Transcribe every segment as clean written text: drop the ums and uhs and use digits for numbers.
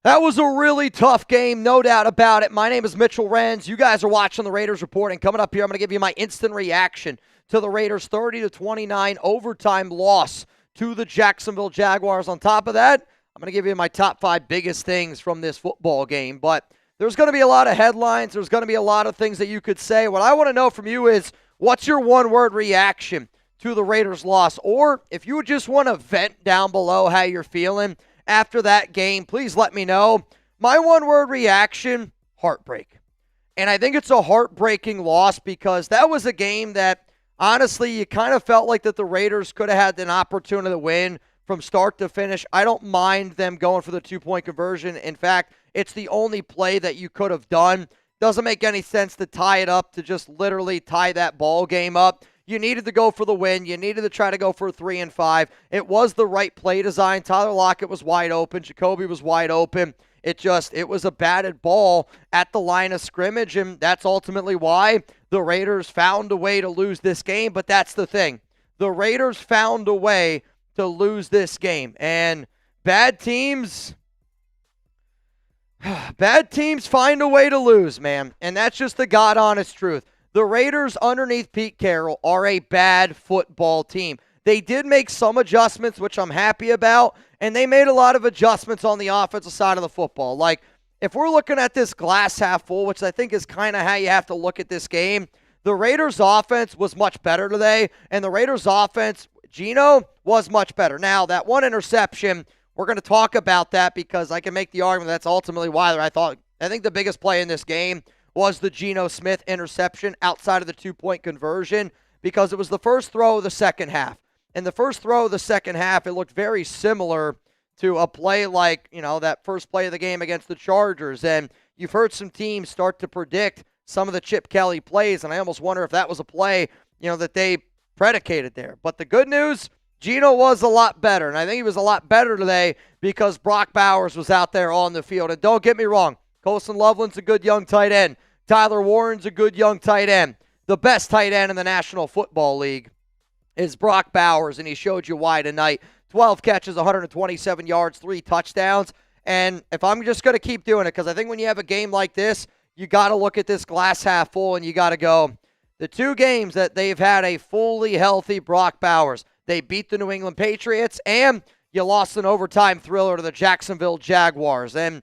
That was a really tough game, no doubt about it. My name is Mitchell Renz. You guys are watching the Raiders Report, and coming up here, I'm going to give you my instant reaction to the Raiders' 30-29 overtime loss to the Jacksonville Jaguars. On top of that, I'm going to give you my top 5 biggest things from this football game. But there's going to be a lot of headlines. There's going to be a lot of things that you could say. What I want to know from you is, what's your one-word reaction to the Raiders' loss? Or if you would just want to vent down below how you're feeling after that game, please let me know. My one-word reaction, heartbreak. And I think it's a heartbreaking loss because that was a game that, honestly, you kind of felt like that the Raiders could have had an opportunity to win from start to finish. I don't mind them going for the 2-point conversion. In fact, it's the only play that you could have done. Doesn't make any sense to tie it up, to just literally tie that ball game up. You needed to go for the win. You needed to try to go for 3-5. It was the right play design. Tyler Lockett was wide open. Jakobi was wide open. It was a batted ball at the line of scrimmage, and that's ultimately why the Raiders found a way to lose this game. But that's the thing. The Raiders found a way to lose this game. And bad teams find a way to lose, man. And that's just the God-honest truth. The Raiders underneath Pete Carroll are a bad football team. They did make some adjustments, which I'm happy about, and they made a lot of adjustments on the offensive side of the football. Like, if we're looking at this glass half full, which I think is kind of how you have to look at this game, the Raiders' offense was much better today, and the Raiders' offense, Geno, was much better. Now, that one interception, we're going to talk about that because I can make the argument that's ultimately why I think the biggest play in this game was the Geno Smith interception outside of the 2-point conversion, because it was the first throw of the second half. In the first throw of the second half, it looked very similar to a play like, that first play of the game against the Chargers. And you've heard some teams start to predict some of the Chip Kelly plays, and I almost wonder if that was a play, that they predicated there. But the good news, Geno was a lot better, and I think he was a lot better today because Brock Bowers was out there on the field. And don't get me wrong, Colson Loveland's a good young tight end. Tyler Warren's a good young tight end. The best tight end in the National Football League is Brock Bowers, and he showed you why tonight. 12 catches, 127 yards, 3 touchdowns. And if I'm just going to keep doing it, because I think when you have a game like this, you got to look at this glass half full, and you got to go, the 2 games that they've had a fully healthy Brock Bowers, they beat the New England Patriots, and you lost an overtime thriller to the Jacksonville Jaguars. And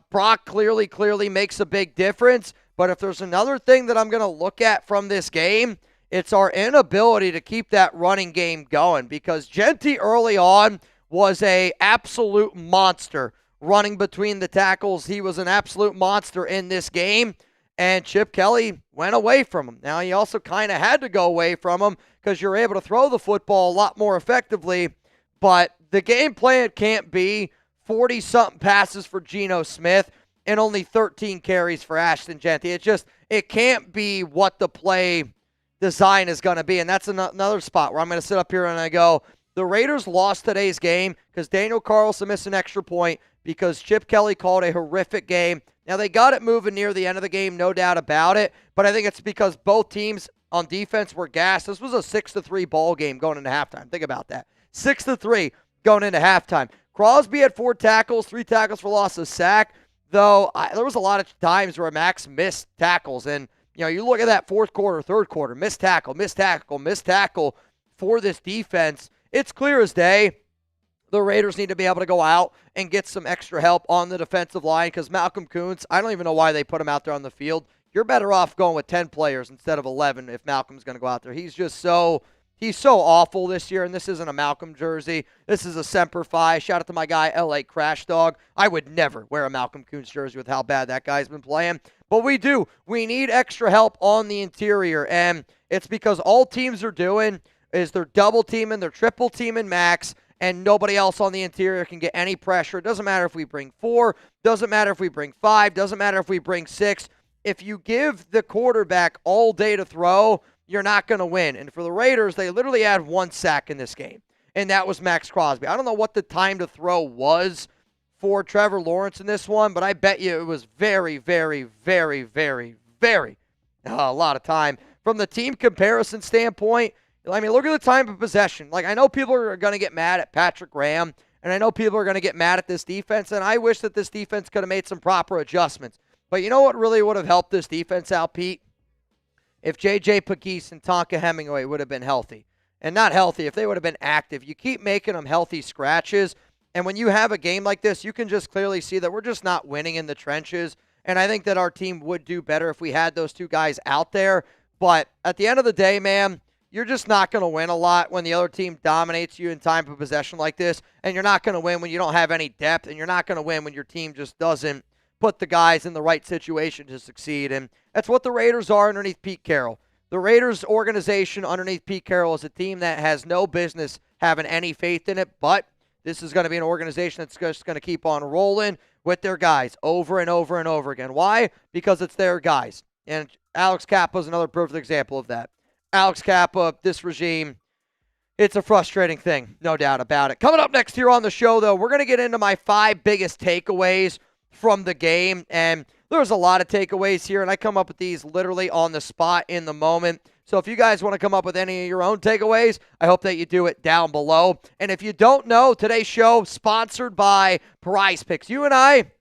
Brock clearly makes a big difference. But if there's another thing that I'm going to look at from this game, it's our inability to keep that running game going, because Jeanty early on was an absolute monster running between the tackles. He was an absolute monster in this game, and Chip Kelly went away from him. Now, he also kind of had to go away from him because you're able to throw the football a lot more effectively, but the game plan can't be 40-something passes for Geno Smith and only 13 carries for Ashton Jeanty. It can't be what the play design is going to be. And that's another spot where I'm going to sit up here and I go, the Raiders lost today's game because Daniel Carlson missed an extra point, because Chip Kelly called a horrific game. Now, they got it moving near the end of the game, no doubt about it, but I think it's because both teams on defense were gassed. This was a 6-3 ball game going into halftime. Think about that. 6-3 going into halftime. Crosby had 4 tackles, 3 tackles for loss of sack. Though there was a lot of times where Max missed tackles, and you look at that fourth quarter, third quarter, missed tackle for this defense. It's clear as day the Raiders need to be able to go out and get some extra help on the defensive line, because Malcolm Koonce, I don't even know why they put him out there on the field. You're better off going with 10 players instead of 11 if Malcolm's going to go out there. He's so awful this year, and this isn't a Malcolm jersey. This is a Semper Fi. Shout out to my guy, L.A. Crash Dog. I would never wear a Malcolm Koonce jersey with how bad that guy's been playing. But we do. We need extra help on the interior, and it's because all teams are doing is they're double teaming, they're triple teaming Max, and nobody else on the interior can get any pressure. It doesn't matter if we bring 4, doesn't matter if we bring 5, doesn't matter if we bring 6. If you give the quarterback all day to throw, you're not going to win. And for the Raiders, they literally had 1 sack in this game, and that was Max Crosby. I don't know what the time to throw was for Trevor Lawrence in this one, but I bet you it was very, very, very, very, very a lot of time. From the team comparison standpoint, I mean, look at the time of possession. Like, I know people are going to get mad at Patrick Graham And I know people are going to get mad at this defense, and I wish that this defense could have made some proper adjustments. But you know what really would have helped this defense out, Pete? If J.J. Pegues and Tonka Hemingway would have been healthy. And not healthy, if they would have been active. You keep making them healthy scratches, and when you have a game like this, you can just clearly see that we're just not winning in the trenches. And I think that our team would do better if we had those two guys out there. But at the end of the day, man, you're just not going to win a lot when the other team dominates you in time of possession like this. And you're not going to win when you don't have any depth. And you're not going to win when your team just doesn't put the guys in the right situation to succeed. And that's what the Raiders are underneath Pete Carroll. The Raiders organization underneath Pete Carroll is a team that has no business having any faith in it, but this is going to be an organization that's just going to keep on rolling with their guys over and over and over again. Why? Because it's their guys. And Alex Kappa is another perfect example of that. Alex Kappa, this regime, it's a frustrating thing, no doubt about it. Coming up next here on the show, though, we're going to get into my 5 biggest takeaways from the game. And there's a lot of takeaways here, and I come up with these literally on the spot in the moment. So if you guys want to come up with any of your own takeaways, I hope that you do it down below. And if you don't know, today's show sponsored by Prize Picks. You and I,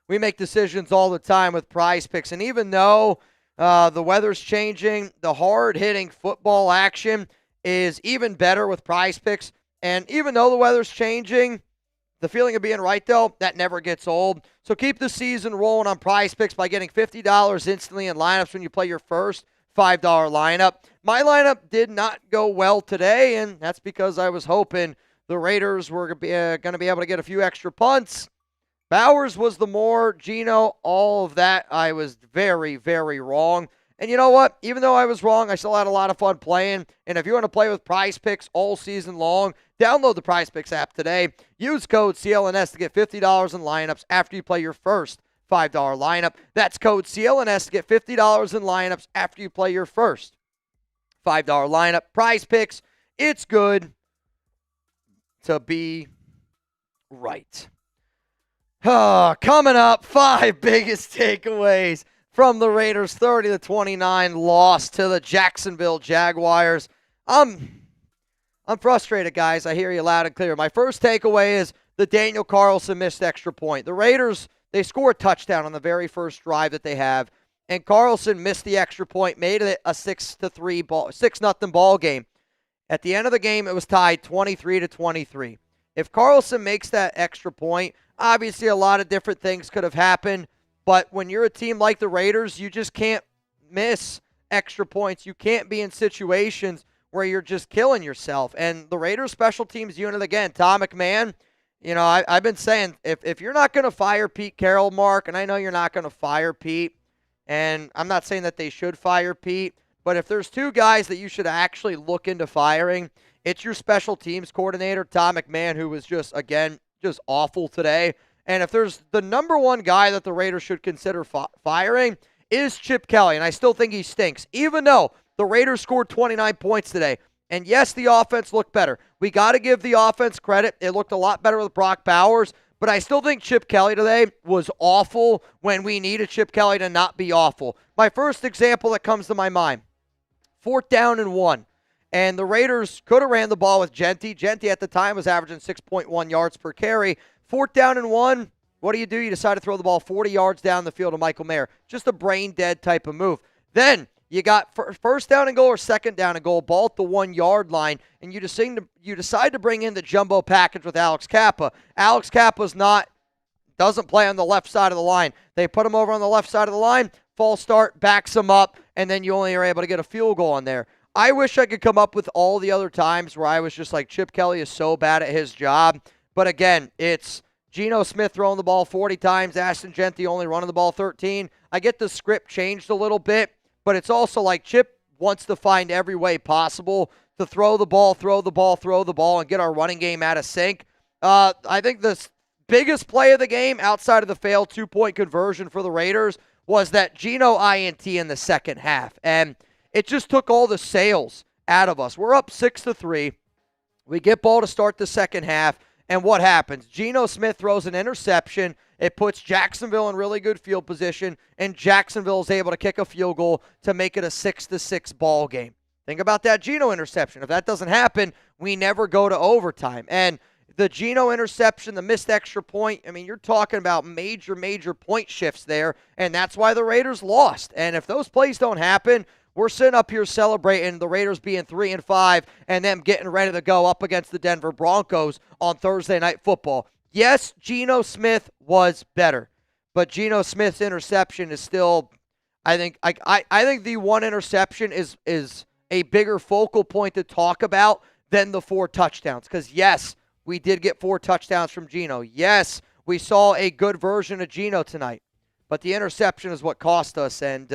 we make decisions all the time with Prize Picks. And even though the weather's changing, the hard-hitting football action is even better with Prize Picks. And even though the weather's changing, the feeling of being right, though, that never gets old. So keep the season rolling on Prize Picks by getting $50 instantly in lineups when you play your first $5 lineup. My lineup did not go well today, and that's because I was hoping the Raiders were going to be able to get a few extra punts. Bowers was the more, Geno, all of that. I was very, very wrong. And you know what? Even though I was wrong, I still had a lot of fun playing. And if you want to play with Prize Picks all season long, download the Prize Picks app today. Use code CLNS to get $50 in lineups after you play your first $5 lineup. That's code CLNS to get $50 in lineups after you play your first $5 lineup. Prize Picks, it's good to be right. Coming up, 5 biggest takeaways from the Raiders' 30-29 loss to the Jacksonville Jaguars. I'm frustrated, guys. I hear you loud and clear. My first takeaway is the Daniel Carlson missed extra point. The Raiders, they score a touchdown on the very first drive that they have, and Carlson missed the extra point, made it a 6-0 ball game. At the end of the game, it was tied 23-23. If Carlson makes that extra point, obviously a lot of different things could have happened, but when you're a team like the Raiders, you just can't miss extra points. You can't be in situations where you're just killing yourself. And the Raiders special teams unit, again, Tom McMahon, you know, I've been saying, if you're not going to fire Pete Carroll, Mark, and I know you're not going to fire Pete, and I'm not saying that they should fire Pete, but if there's 2 guys that you should actually look into firing, it's your special teams coordinator, Tom McMahon, who was just, again, just awful today. And if there's the number 1 guy that the Raiders should consider firing is Chip Kelly, and I still think he stinks, even though the Raiders scored 29 points today. And yes, the offense looked better. We got to give the offense credit. It looked a lot better with Brock Bowers, but I still think Chip Kelly today was awful when we needed Chip Kelly to not be awful. My first example that comes to my mind, 4th down and 1. And the Raiders could have ran the ball with Jeanty. Jeanty at the time was averaging 6.1 yards per carry. 4th down and 1, what do? You decide to throw the ball 40 yards down the field to Michael Mayer. Just a brain-dead type of move. Then you got first down and goal or second down and goal, ball at the 1-yard line, and you decide to bring in the jumbo package with Alex Kappa. Alex Kappa's doesn't play on the left side of the line. They put him over on the left side of the line, false start, backs him up, and then you only are able to get a field goal on there. I wish I could come up with all the other times where I was just like, Chip Kelly is so bad at his job. But again, it's Geno Smith throwing the ball 40 times, Ashton Jeanty only running the ball 13. I get the script changed a little bit, but it's also like Chip wants to find every way possible to throw the ball, and get our running game out of sync. I think the biggest play of the game outside of the failed 2-point conversion for the Raiders was that Geno INT in the second half. And it just took all the sails out of us. We're up 6-3. We get ball to start the second half. And what happens? Geno Smith throws an interception. It puts Jacksonville in really good field position, and Jacksonville is able to kick a field goal to make it a 6-6 ball game. Think about that Geno interception. If that doesn't happen, we never go to overtime. And the Geno interception, the missed extra point, I mean, you're talking about major, major point shifts there, and that's why the Raiders lost. And if those plays don't happen, we're sitting up here celebrating the Raiders being 3-5 and them getting ready to go up against the Denver Broncos on Thursday Night Football. Yes, Geno Smith was better, but Geno Smith's interception is still, I think the one interception is a bigger focal point to talk about than the 4 touchdowns. Because yes, we did get 4 touchdowns from Geno. Yes, we saw a good version of Geno tonight, but the interception is what cost us, and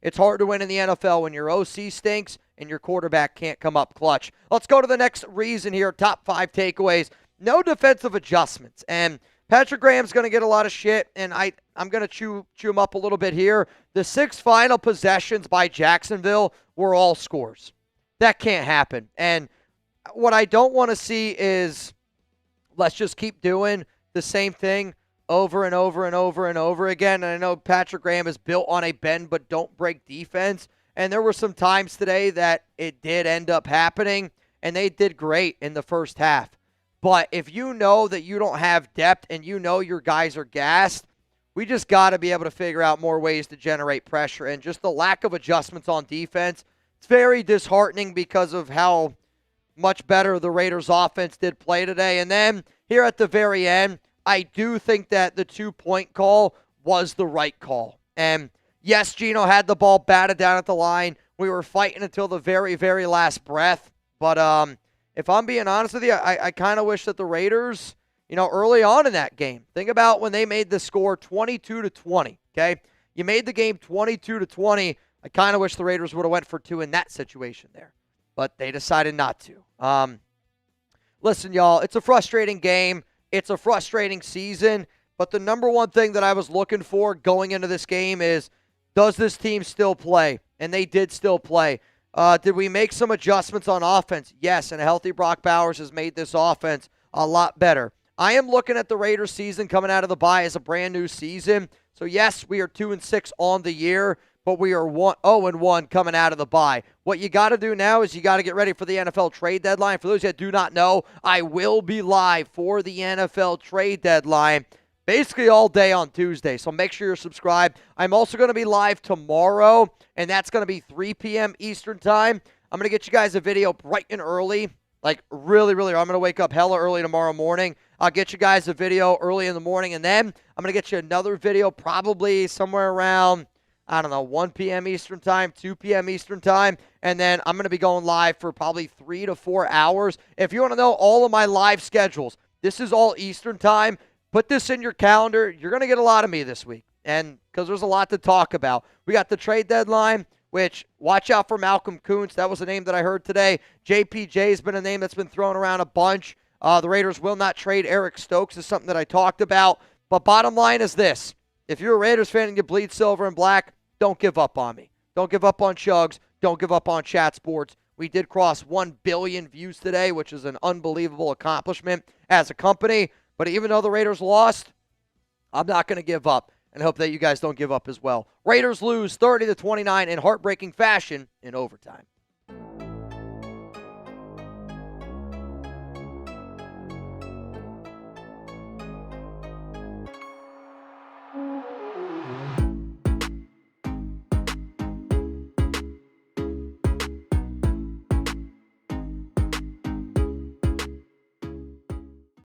it's hard to win in the NFL when your OC stinks and your quarterback can't come up clutch. Let's go to the next reason here, top 5 takeaways. No defensive adjustments, and Patrick Graham's going to get a lot of shit, and I'm going to chew him up a little bit here. The 6 final possessions by Jacksonville were all scores. That can't happen. And what I don't want to see is let's just keep doing the same thing over and over and over and over again. And I know Patrick Graham is built on a bend but don't break defense. And there were some times today that it did end up happening, and they did great in the first half. But if you know that you don't have depth and you know your guys are gassed, we just got to be able to figure out more ways to generate pressure. And just the lack of adjustments on defense, it's very disheartening because of how much better the Raiders' offense did play today. And then here at the very end, I do think that the 2-point call was the right call. And yes, Geno had the ball batted down at the line. We were fighting until the very, very last breath. But if I'm being honest with you, I kind of wish that the Raiders, early on in that game, think about when they made the score 22-20, okay? You made the game 22-20. I kind of wish the Raiders would have went for 2 in that situation there, but they decided not to. Listen, y'all, it's a frustrating game. It's a frustrating season, but the number one thing that I was looking for going into this game is, does this team still play? And they did still play. Did we make some adjustments on offense? Yes, and a healthy Brock Bowers has made this offense a lot better. I am looking at the Raiders season coming out of the bye as a brand new season. So yes, we are 2-6 on the year, but we are 0-1 coming out of the bye. What you got to do now is you got to get ready for the NFL trade deadline. For those that do not know, I will be live for the NFL trade deadline basically all day on Tuesday, so make sure you're subscribed. I'm also going to be live tomorrow, and that's going to be 3 p.m. Eastern time. I'm going to get you guys a video bright and early, like really, really. I'm going to wake up hella early tomorrow morning. I'll get you guys a video early in the morning, and then I'm going to get you another video probably somewhere around, 1 p.m. Eastern time, 2 p.m. Eastern time, and then I'm going to be going live for probably 3 to 4 hours. If you want to know all of my live schedules, this is all Eastern time. Put this in your calendar. You're going to get a lot of me this week, and because there's a lot to talk about. We got the trade deadline, which watch out for Malcolm Koonce. That was a name that I heard today. JPJ has been a name that's been thrown around a bunch. The Raiders will not trade Eric Stokes is something that I talked about. But bottom line is this. If you're a Raiders fan and you bleed silver and black, don't give up on me. Don't give up on Chugs. Don't give up on Chat Sports. We did cross 1 billion views today, which is an unbelievable accomplishment as a company. But even though the Raiders lost, I'm not going to give up, and hope that you guys don't give up as well. Raiders lose 30-29 in heartbreaking fashion in overtime.